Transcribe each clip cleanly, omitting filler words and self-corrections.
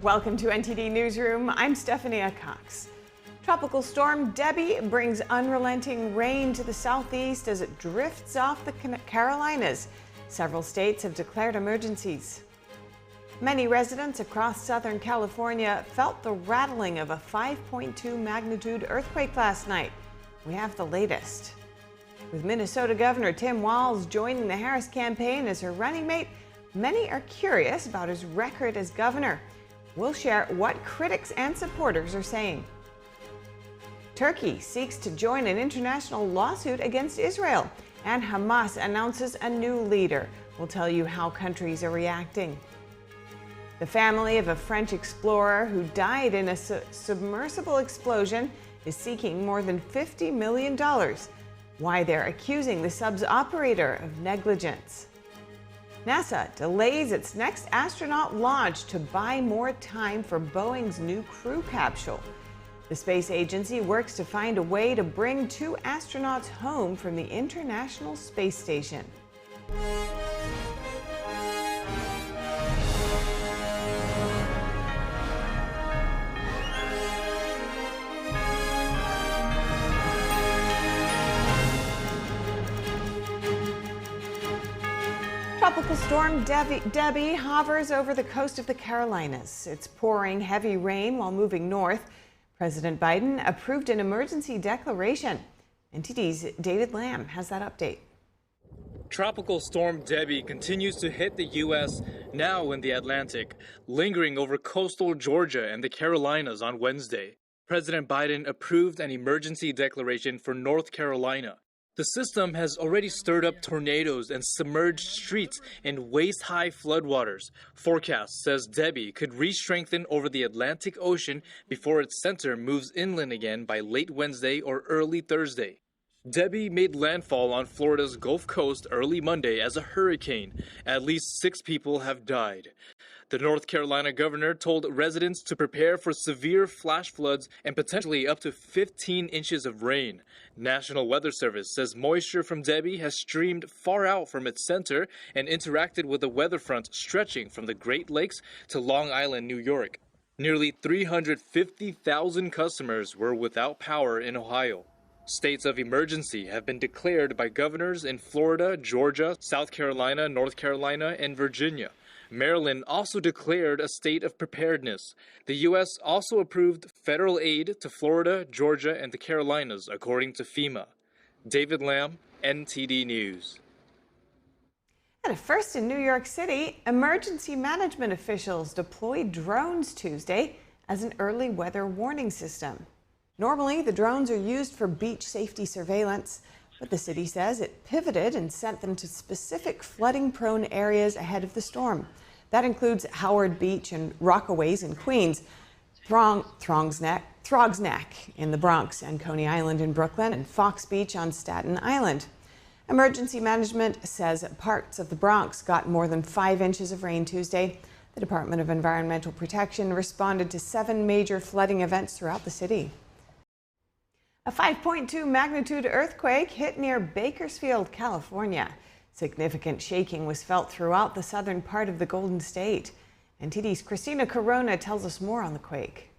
Welcome to NTD Newsroom. I'm Stephanie Cox. Tropical Storm Debby brings unrelenting rain to the southeast as it drifts off the Carolinas. Several states have declared emergencies. Many residents across Southern California felt the rattling of a 5.2 magnitude earthquake last night. We have the latest. With Minnesota Governor Tim Walz joining the Harris campaign as her running mate, many are curious about his record as governor. We'll share what critics and supporters are saying. Turkey seeks to join an international lawsuit against Israel, and Hamas announces a new leader. We'll tell you how countries are reacting. The family of a French explorer who died in a submersible explosion is seeking more than $50 million. Why they're accusing the sub's operator of negligence. NASA delays its next astronaut launch to buy more time for Boeing's new crew capsule. The space agency works to find a way to bring 2 astronauts home from the International Space Station. Tropical Storm Debby hovers over the coast of the Carolinas. It's pouring heavy rain while moving north. President Biden approved an emergency declaration. NTD's David Lamb has that update. Tropical Storm Debby continues to hit the U.S., now in the Atlantic, lingering over coastal Georgia and the Carolinas on Wednesday. President Biden approved an emergency declaration for North Carolina. The system has already stirred up tornadoes and submerged streets in waist-high floodwaters. Forecast says Debby could re-strengthen over the Atlantic Ocean before its center moves inland again by late Wednesday or early Thursday. Debby made landfall on Florida's Gulf Coast early Monday as a hurricane. At least 6 people have died. The North Carolina governor told residents to prepare for severe flash floods and potentially up to 15 inches of rain. National Weather Service says moisture from Debby has streamed far out from its center and interacted with a weather front stretching from the Great Lakes to Long Island, New York. Nearly 350,000 customers were without power in Ohio. States of emergency have been declared by governors in Florida, Georgia, South Carolina, North Carolina, and Virginia. Maryland also declared a state of preparedness. The U.S. also approved federal aid to Florida, Georgia, and the Carolinas, according to FEMA. David Lamb, NTD News. And first in New York City, emergency management officials deployed drones Tuesday as an early weather warning system. Normally, the drones are used for beach safety surveillance, but the city says it pivoted and sent them to specific flooding-prone areas ahead of the storm. That includes Howard Beach and Rockaways in Queens, Throgs Neck in the Bronx, and Coney Island in Brooklyn, and Fox Beach on Staten Island. Emergency management says parts of the Bronx got more than 5 inches of rain Tuesday. The Department of Environmental Protection responded to 7 major flooding events throughout the city. A 5.2 magnitude earthquake hit near Bakersfield, California. Significant shaking was felt throughout the southern part of the Golden State. NTD's Christina Corona tells us more on the quake.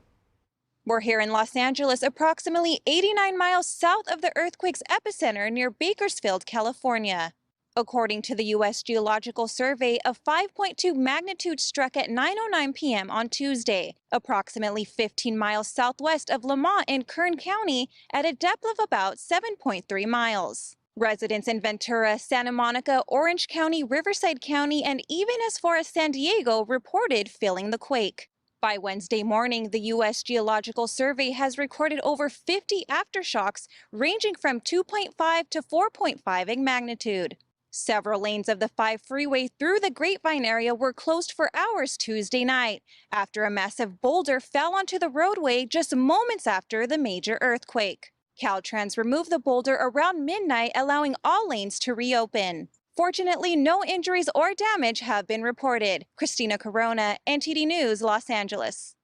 We're here in Los Angeles, approximately 89 miles south of the earthquake's epicenter near Bakersfield, California. According to the U.S. Geological Survey, a 5.2 magnitude struck at 9:09 p.m. on Tuesday, approximately 15 miles southwest of Lamont in Kern County at a depth of about 7.3 miles. Residents in Ventura, Santa Monica, Orange County, Riverside County, and even as far as San Diego reported feeling the quake. By Wednesday morning, the U.S. Geological Survey has recorded over 50 aftershocks ranging from 2.5 to 4.5 in magnitude. Several lanes of the 5 freeway through the Grapevine area were closed for hours Tuesday night after a massive boulder fell onto the roadway just moments after the major earthquake. Caltrans removed the boulder around midnight, allowing all lanes to reopen. Fortunately, no injuries or damage have been reported. Christina Corona, NTD News, Los Angeles.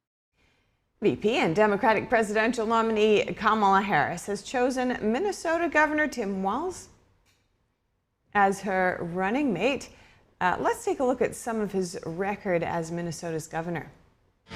VP and Democratic presidential nominee Kamala Harris has chosen Minnesota Governor Tim Walz as her running mate. Let's take a look at some of his record as Minnesota's governor.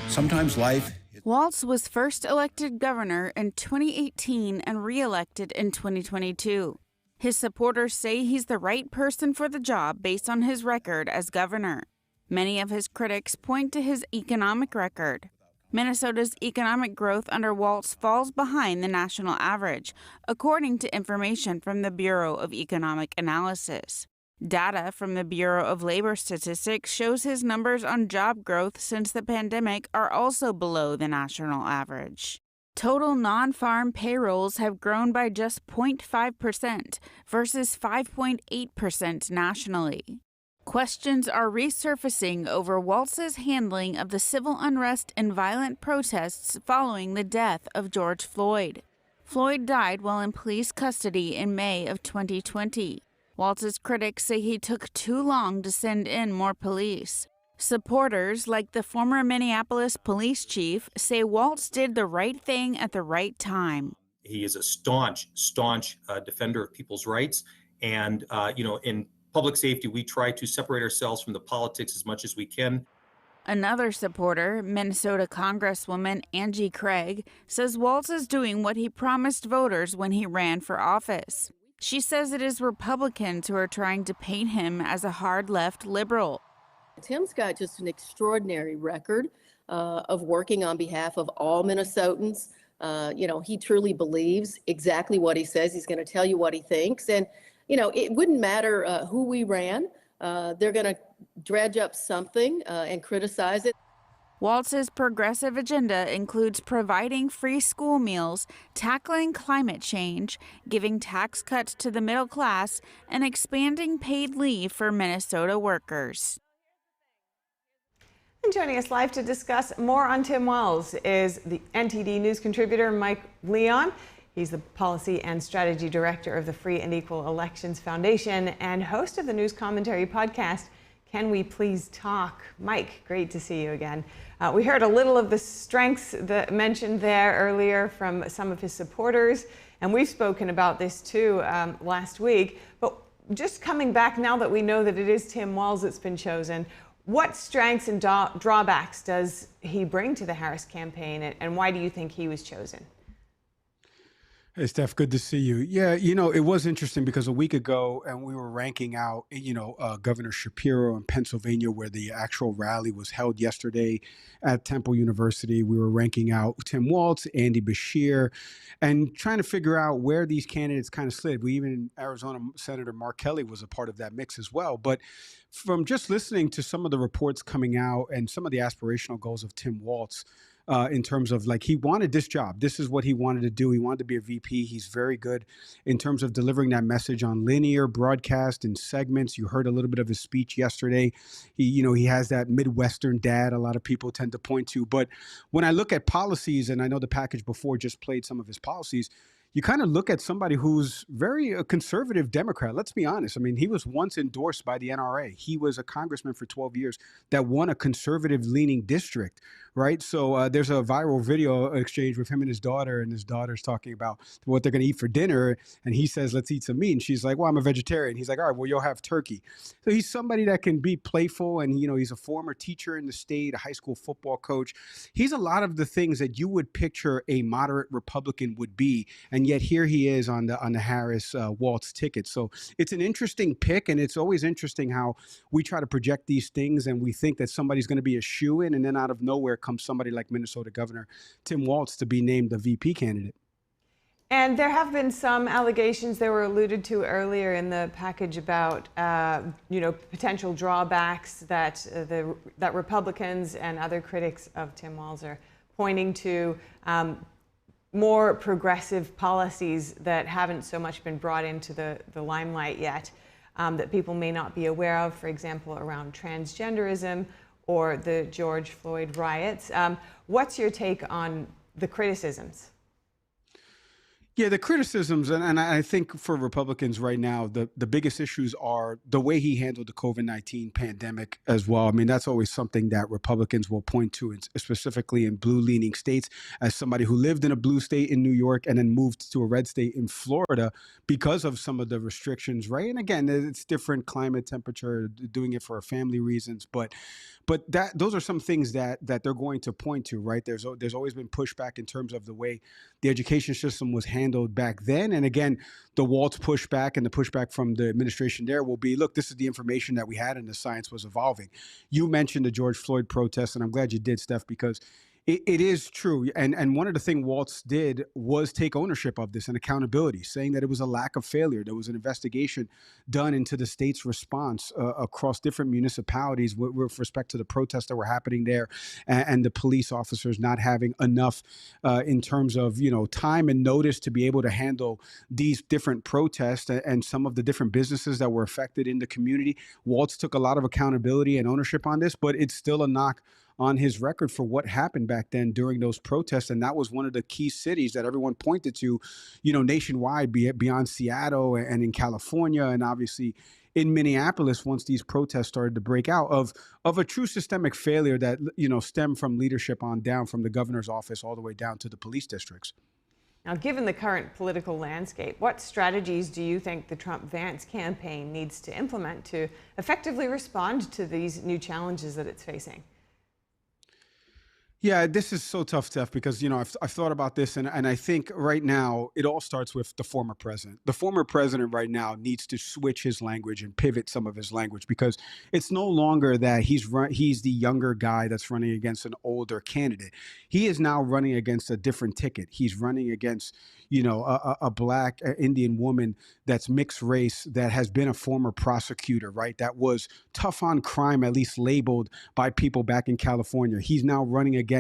Sometimes life... Walz was first elected governor in 2018 and re-elected in 2022. His supporters say he's the right person for the job based on his record as governor. Many of his critics point to his economic record. Minnesota's economic growth under Walz falls behind the national average, according to information from the Bureau of Economic Analysis. Data from the Bureau of Labor Statistics shows his numbers on job growth since the pandemic are also below the national average. Total non-farm payrolls have grown by just 0.5% versus 5.8% nationally. Questions are resurfacing over Walz's handling of the civil unrest and violent protests following the death of George Floyd. Floyd died while in police custody in May of 2020. Walz's critics say he took too long to send in more police. Supporters, like the former Minneapolis police chief, say Walz did the right thing at the right time. He is a staunch defender of people's rights. And, in public safety, we try to separate ourselves from the politics as much as we can. Another supporter, Minnesota Congresswoman Angie Craig, says Walz is doing what he promised voters when he ran for office. She says it is Republicans who are trying to paint him as a hard-left liberal. Tim's got just an extraordinary record of working on behalf of all Minnesotans. He truly believes exactly what he says. He's going to tell you what he thinks. And, it wouldn't matter who we ran. They're going to dredge up something and criticize it. Walz's progressive agenda includes providing free school meals, tackling climate change, giving tax cuts to the middle class, and expanding paid leave for Minnesota workers. And joining us live to discuss more on Tim Walz is the NTD News contributor Mike Leon. He's the Policy and Strategy Director of the Free and Equal Elections Foundation and host of the News Commentary podcast, Can We Please Talk? Mike, great to see you again. We heard a little of the strengths that mentioned there earlier from some of his supporters, and we've spoken about this too last week. But just coming back now that we know that it is Tim Walz that's been chosen, what strengths and drawbacks does he bring to the Harris campaign, and why do you think he was chosen? Hey, Steph, good to see you. Yeah, it was interesting because a week ago, and we were ranking out, Governor Shapiro in Pennsylvania, where the actual rally was held yesterday at Temple University. We were ranking out Tim Walz, Andy Beshear, and trying to figure out where these candidates kind of slid. Even Arizona Senator Mark Kelly was a part of that mix as well. But from just listening to some of the reports coming out and some of the aspirational goals of Tim Walz, in terms of he wanted this job. This is what he wanted to do. He wanted to be a VP. He's very good in terms of delivering that message on linear broadcast and segments. You heard a little bit of his speech yesterday. He has that Midwestern dad a lot of people tend to point to. But when I look at policies, and I know the package before just played some of his policies, you kind of look at somebody who's a conservative Democrat. Let's be honest. I mean, he was once endorsed by the NRA. He was a congressman for 12 years that won a conservative-leaning district, right? So there's a viral video exchange with him and his daughter's talking about what they're going to eat for dinner. And he says, let's eat some meat. And she's like, well, I'm a vegetarian. He's like, all right, well, you'll have turkey. So he's somebody that can be playful. And, he's a former teacher in the state, a high school football coach. He's a lot of the things that you would picture a moderate Republican would be. And yet here he is on the Harris Walz ticket. So it's an interesting pick, and it's always interesting how we try to project these things and we think that somebody's going to be a shoo-in, and then out of nowhere comes somebody like Minnesota Governor Tim Walz to be named the VP candidate. And there have been some allegations that were alluded to earlier in the package about potential drawbacks that that Republicans and other critics of Tim Walz are pointing to. More progressive policies that haven't so much been brought into the limelight yet, that people may not be aware of, for example, around transgenderism or the George Floyd riots. What's your take on the criticisms? Yeah, the criticisms, and I think for Republicans right now, the biggest issues are the way he handled the COVID-19 pandemic as well. I mean, that's always something that Republicans will point to, and specifically in blue-leaning states. As somebody who lived in a blue state in New York and then moved to a red state in Florida because of some of the restrictions, right? And again, it's different climate, temperature, doing it for family reasons, but that those are some things that they're going to point to, right? There's always been pushback in terms of the way the education system was handled back then. And again, the Walz pushback and the pushback from the administration there will be, look, this is the information that we had and the science was evolving. You mentioned the George Floyd protests, and I'm glad you did, Steph, because it is true. And one of the things Walz did was take ownership of this and accountability, saying that it was a lack of failure. There was an investigation done into the state's response across different municipalities with respect to the protests that were happening there, and the police officers not having enough in terms of, time and notice to be able to handle these different protests and some of the different businesses that were affected in the community. Walz took a lot of accountability and ownership on this, but it's still a knock on his record for what happened back then during those protests. And that was one of the key cities that everyone pointed to, nationwide, beyond Seattle and in California, and obviously in Minneapolis, once these protests started to break out, of a true systemic failure that, stemmed from leadership on down, from the governor's office all the way down to the police districts. Now, given the current political landscape, what strategies do you think the Trump-Vance campaign needs to implement to effectively respond to these new challenges that it's facing? Yeah, this is so tough, Steph, because, I've thought about this, and I think right now it all starts with the former president. The former president right now needs to switch his language and pivot some of his language, because it's no longer that he's the younger guy that's running against an older candidate. He is now running against a different ticket. He's running against, a black Indian woman that's mixed race, that has been a former prosecutor, right? That was tough on crime, at least labeled by people back in California. He's now running against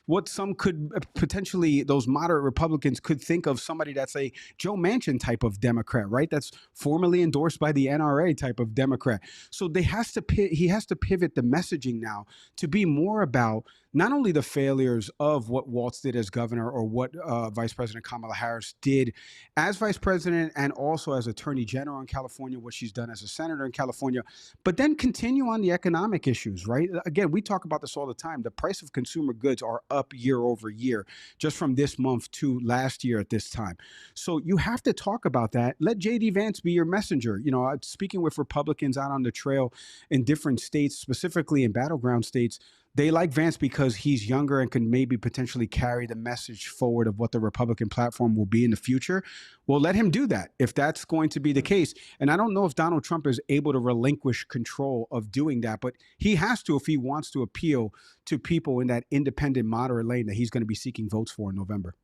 what some could potentially, those moderate Republicans could think of somebody that's a Joe Manchin type of Democrat, right? That's formally endorsed by the NRA type of Democrat. So he has to pivot the messaging now to be more about not only the failures of what Walz did as governor, or what Vice President Kamala Harris did as vice president and also as attorney general in California, what she's done as a senator in California, but then continue on the economic issues, right? Again, we talk about this all the time. The price of consumer goods are up year over year, just from this month to last year at this time. So you have to talk about that. Let J.D. Vance be your messenger. Speaking with Republicans out on the trail in different states, specifically in battleground states, they like Vance because he's younger and can maybe potentially carry the message forward of what the Republican platform will be in the future. Well, let him do that if that's going to be the case. And I don't know if Donald Trump is able to relinquish control of doing that, but he has to if he wants to appeal to people in that independent, moderate lane that he's going to be seeking votes for in November.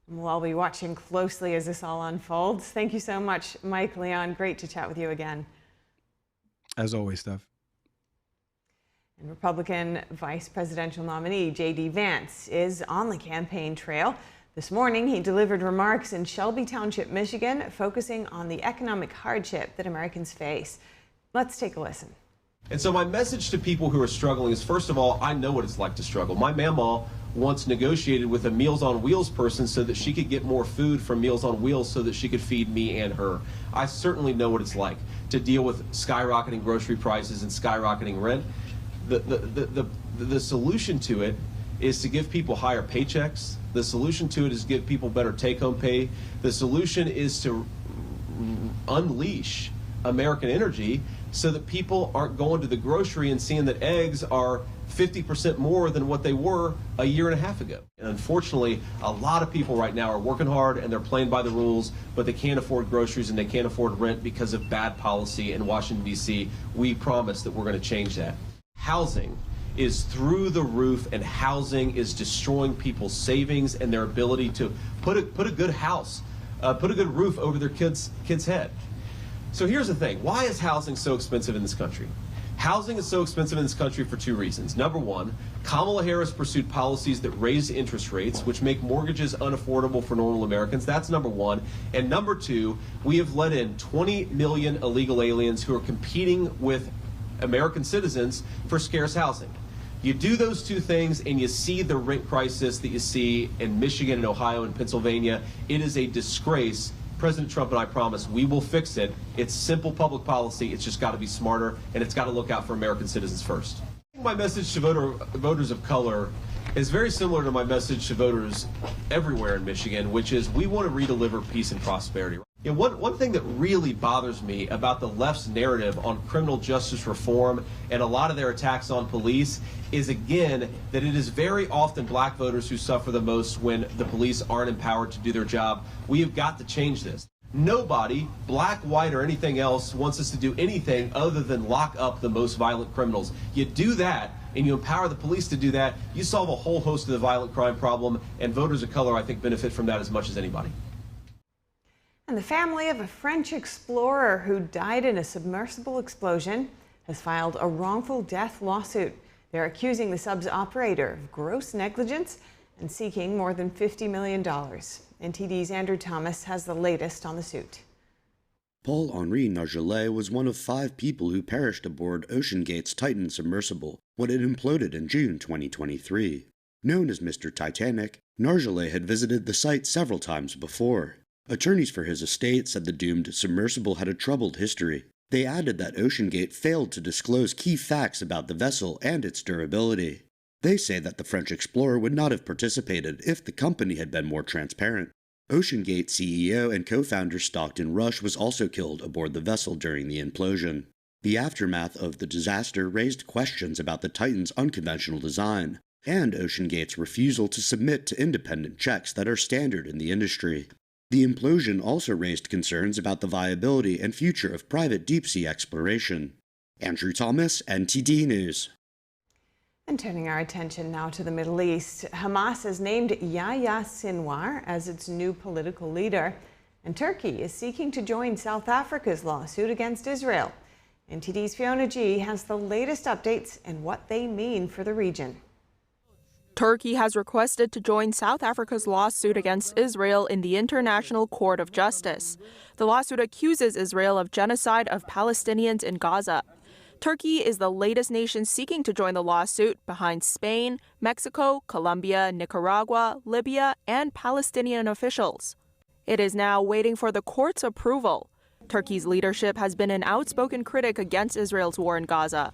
Well, I'll be watching closely as this all unfolds. Thank you so much, Mike Leon. Great to chat with you again. As always, Steph. And Republican vice presidential nominee J.D. Vance is on the campaign trail. This morning, he delivered remarks in Shelby Township, Michigan, focusing on the economic hardship that Americans face. Let's take a listen. And so my message to people who are struggling is, first of all, I know what it's like to struggle. My mama once negotiated with a Meals on Wheels person so that she could get more food from Meals on Wheels so that she could feed me and her. I certainly know what it's like to deal with skyrocketing grocery prices and skyrocketing rent. The solution to it is to give people higher paychecks. The solution to it is give people better take-home pay. The solution is to unleash American energy so that people aren't going to the grocery and seeing that eggs are 50% more than what they were a year and a half ago. And unfortunately, a lot of people right now are working hard and they're playing by the rules, but they can't afford groceries and they can't afford rent because of bad policy in Washington, D.C. We promise that we're going to change that. Housing is through the roof, and housing is destroying people's savings and their ability to put a good house, put a good roof over their kids' head. So here's the thing. Why is housing so expensive in this country? Housing is so expensive in this country for two reasons. Number one, Kamala Harris pursued policies that raise interest rates, which make mortgages unaffordable for normal Americans. That's number one. And number two, we have let in 20 million illegal aliens who are competing with American citizens for scarce housing. You do those two things and you see the rent crisis that you see in Michigan and Ohio and Pennsylvania. It is a disgrace. President Trump and I promise we will fix it. It's simple public policy. It's just got to be smarter, and it's got to look out for American citizens first. My message to voters of color is very similar to my message to voters everywhere in Michigan, which is we want to redeliver peace and prosperity. And one thing that really bothers me about the left's narrative on criminal justice reform and a lot of their attacks on police is, again, that it is very often black voters who suffer the most when the police aren't empowered to do their job. We have got to change this. Nobody, black, white, or anything else, wants us to do anything other than lock up the most violent criminals. You do that, and you empower the police to do that, you solve a whole host of the violent crime problem, and voters of color, I think, benefit from that as much as anybody. And the family of a French explorer who died in a submersible explosion has filed a wrongful death lawsuit. They're accusing the sub's operator of gross negligence and seeking more than $50 million. NTD's Andrew Thomas has the latest on the suit. Paul-Henri Nargeolet was one of 5 people who perished aboard OceanGate's Titan submersible when it imploded in June 2023. Known as Mr. Titanic, Nargeolet had visited the site several times before. Attorneys for his estate said the doomed submersible had a troubled history. They added that OceanGate failed to disclose key facts about the vessel and its durability. They say that the French explorer would not have participated if the company had been more transparent. OceanGate CEO and co-founder Stockton Rush was also killed aboard the vessel during the implosion. The aftermath of the disaster raised questions about the Titan's unconventional design and OceanGate's refusal to submit to independent checks that are standard in the industry. The implosion also raised concerns about the viability and future of private deep-sea exploration. Andrew Thomas, NTD News. And turning our attention now to the Middle East, Hamas has named Yahya Sinwar as its new political leader, and Turkey is seeking to join South Africa's lawsuit against Israel. NTD's Fiona G has the latest updates and what they mean for the region. Turkey has requested to join South Africa's lawsuit against Israel in the International Court of Justice. The lawsuit accuses Israel of genocide of Palestinians in Gaza. Turkey is the latest nation seeking to join the lawsuit, behind Spain, Mexico, Colombia, Nicaragua, Libya, and Palestinian officials. It is now waiting for the court's approval. Turkey's leadership has been an outspoken critic against Israel's war in Gaza.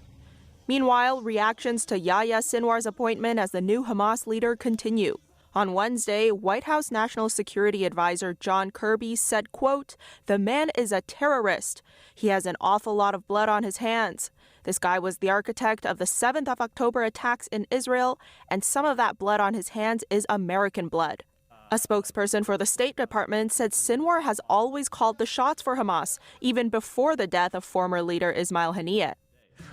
Meanwhile, reactions to Yahya Sinwar's appointment as the new Hamas leader continue. On Wednesday, White House National Security Advisor John Kirby said, quote, "The man is a terrorist. He has an awful lot of blood on his hands. This guy was the architect of the 7th of October attacks in Israel, and some of that blood on his hands is American blood." A spokesperson for the State Department said Sinwar has always called the shots for Hamas, even before the death of former leader Ismail Haniyeh.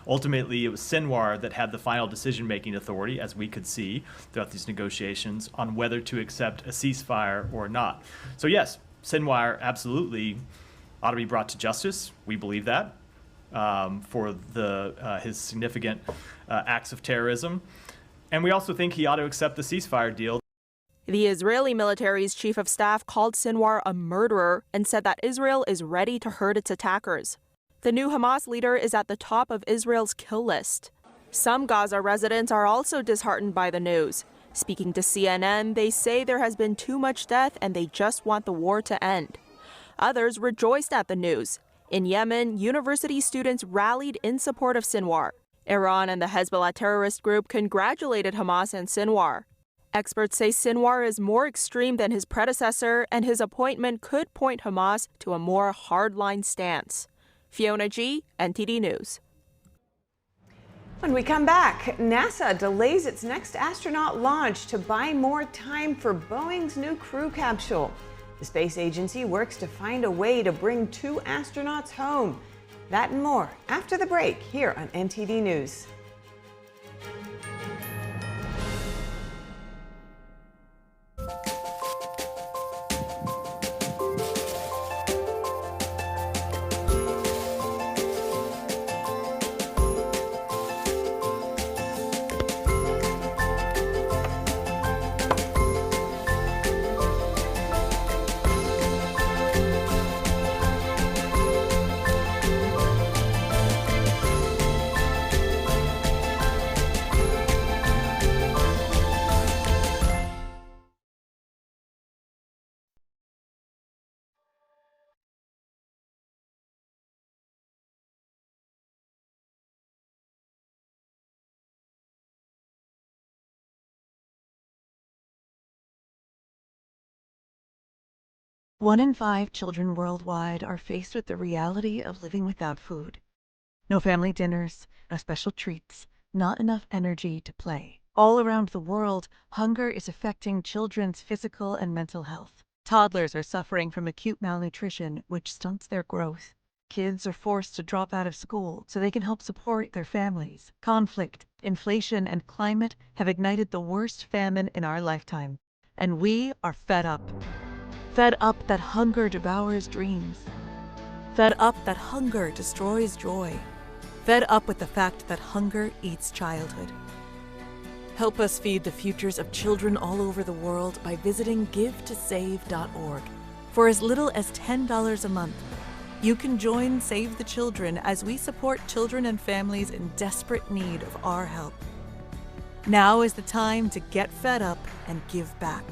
Ultimately, it was Sinwar that had the final decision-making authority, as we could see throughout these negotiations, on whether to accept a ceasefire or not. So yes, Sinwar absolutely ought to be brought to justice. We believe that for his significant acts of terrorism. And we also think he ought to accept the ceasefire deal. The Israeli military's chief of staff called Sinwar a murderer and said that Israel is ready to hurt its attackers. The new Hamas leader is at the top of Israel's kill list. Some Gaza residents are also disheartened by the news. Speaking to CNN, they say there has been too much death and they just want the war to end. Others rejoiced at the news. In Yemen, university students rallied in support of Sinwar. Iran and the Hezbollah terrorist group congratulated Hamas and Sinwar. Experts say Sinwar is more extreme than his predecessor, and his appointment could point Hamas to a more hardline stance. Fiona G, NTD News. When we come back, NASA delays its next astronaut launch to buy more time for Boeing's new crew capsule. The space agency works to find a way to bring 2 astronauts home. That and more after the break here on NTD News. 1 in 5 children worldwide are faced with the reality of living without food. No family dinners, no special treats, not enough energy to play. All around the world, hunger is affecting children's physical and mental health. Toddlers are suffering from acute malnutrition, which stunts their growth. Kids are forced to drop out of school so they can help support their families. Conflict, inflation, and climate have ignited the worst famine in our lifetime. And we are fed up. Fed up that hunger devours dreams. Fed up that hunger destroys joy. Fed up with the fact that hunger eats childhood. Help us feed the futures of children all over the world by visiting givetosave.org. For as little as $10 a month, you can join Save the Children as we support children and families in desperate need of our help. Now is the time to get fed up and give back.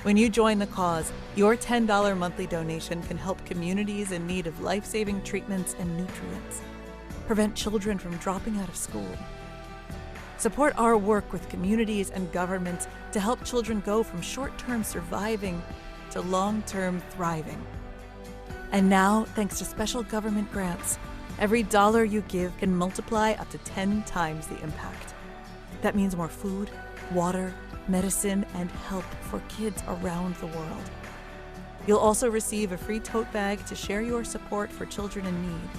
When you join the cause, your $10 monthly donation can help communities in need of life-saving treatments and nutrients, prevent children from dropping out of school, support our work with communities and governments to help children go from short-term surviving to long-term thriving. And now, thanks to special government grants, every dollar you give can multiply up to 10 times the impact. That means more food, water, medicine, and help for kids around the world. You'll also receive a free tote bag to share your support for children in need.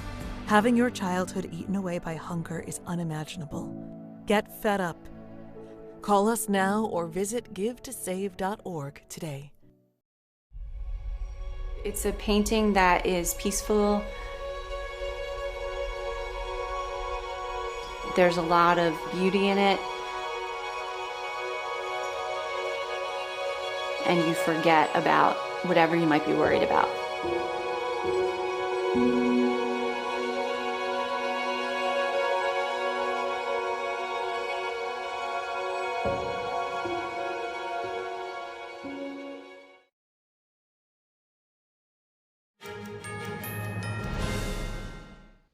Having your childhood eaten away by hunger is unimaginable. Get fed up. Call us now or visit givetosave.org today. It's a painting that is peaceful. There's a lot of beauty in it. And you forget about whatever you might be worried about.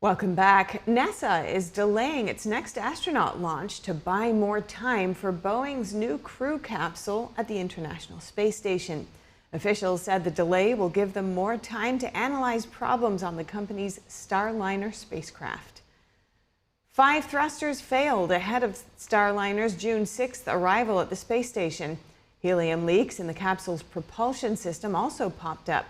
Welcome back. NASA is delaying its next astronaut launch to buy more time for Boeing's new crew capsule at the International Space Station. Officials said the delay will give them more time to analyze problems on the company's Starliner spacecraft. 5 thrusters failed ahead of Starliner's June 6th arrival at the space station. Helium leaks in the capsule's propulsion system also popped up.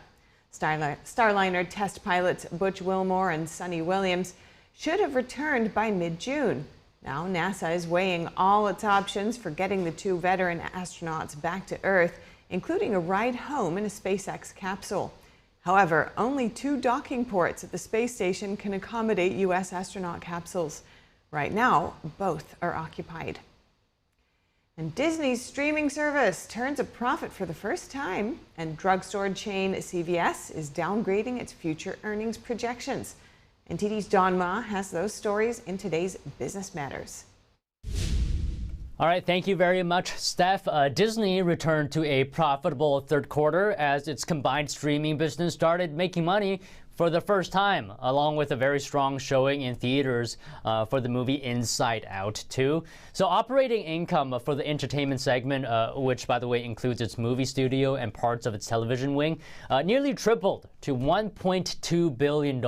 Starliner test pilots Butch Wilmore and Sonny Williams should have returned by mid-June. Now NASA is weighing all its options for getting the 2 veteran astronauts back to Earth, including a ride home in a SpaceX capsule. However, only 2 docking ports at the space station can accommodate U.S. astronaut capsules. Right now, both are occupied. And Disney's streaming service turns a profit for the first time, and drugstore chain CVS is downgrading its future earnings projections. NTD's Don Ma has those stories in today's Business Matters. All right, thank you very much, Steph. Disney returned to a profitable third quarter as its combined streaming business started making money for the first time, along with a very strong showing in theaters for the movie Inside Out 2. So operating income for the entertainment segment, which by the way includes its movie studio and parts of its television wing, nearly tripled to $1.2 billion.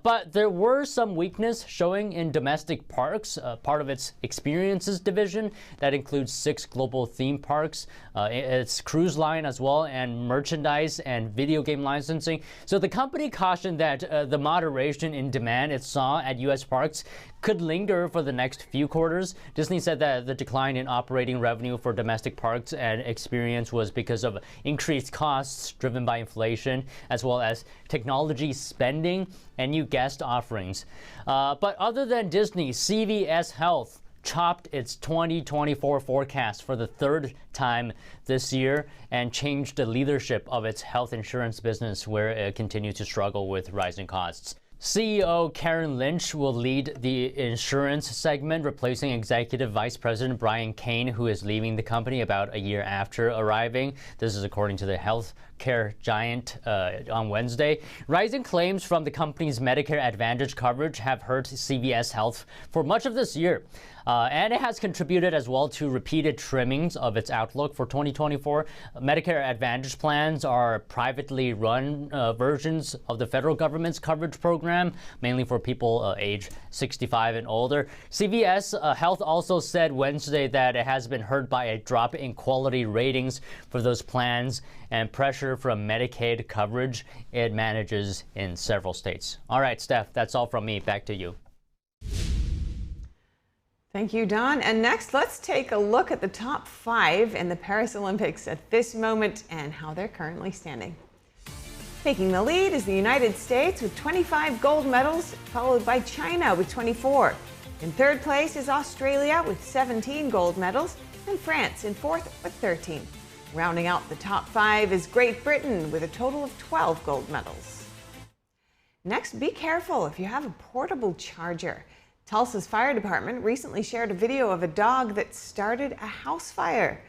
But there were some weakness showing in domestic parks, part of its experiences division that includes 6 global theme parks, its cruise line as well, and merchandise and video game licensing. So the company cautioned that the moderation in demand it saw at U.S. parks could linger for the next few quarters. Disney said that the decline in operating revenue for domestic parks and experience was because of increased costs driven by inflation, as well as technology spending and new guest offerings. But other than Disney, CVS Health chopped its 2024 forecast for the 3rd time this year and changed the leadership of its health insurance business, where it continues to struggle with rising costs. CEO Karen Lynch will lead the insurance segment, replacing Executive Vice President Brian Kane, who is leaving the company about a year after arriving. This is according to the health healthcare giant on Wednesday. Rising claims from the company's Medicare Advantage coverage have hurt CVS Health for much of this year. And it has contributed as well to repeated trimmings of its outlook for 2024. Medicare Advantage plans are privately run versions of the federal government's coverage program, mainly for people age 65 and older. CVS Health also said Wednesday that it has been hurt by a drop in quality ratings for those plans and pressure from Medicaid coverage it manages in several states. All right, Steph, that's all from me. Back to you. Thank you, Don. And next, let's take a look at the top 5 in the Paris Olympics at this moment and how they're currently standing. Taking the lead is the United States with 25 gold medals, followed by China with 24. In third place is Australia with 17 gold medals, and France in fourth with 13. Rounding out the top 5 is Great Britain with a total of 12 gold medals. Next, be careful if you have a portable charger. Tulsa's fire department recently shared a video of a dog that started a house fire.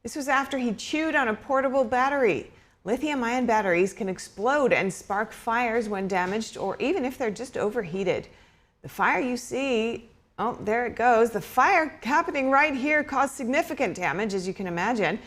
This was after he chewed on a portable battery. Lithium-ion batteries can explode and spark fires when damaged or even if they're just overheated. The fire you see, oh, there it goes. The fire happening right here caused significant damage, as you can imagine.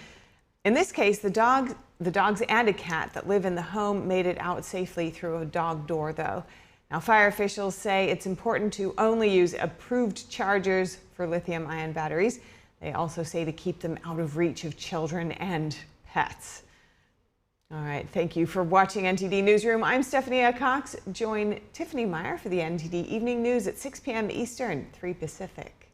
In this case, the dogs and a cat that live in the home made it out safely through a dog door, though. Now, fire officials say it's important to only use approved chargers for lithium-ion batteries. They also say to keep them out of reach of children and pets. All right, thank you for watching NTD Newsroom. I'm Stephanie Cox. Join Tiffany Meyer for the NTD Evening News at 6 p.m. Eastern, 3 Pacific.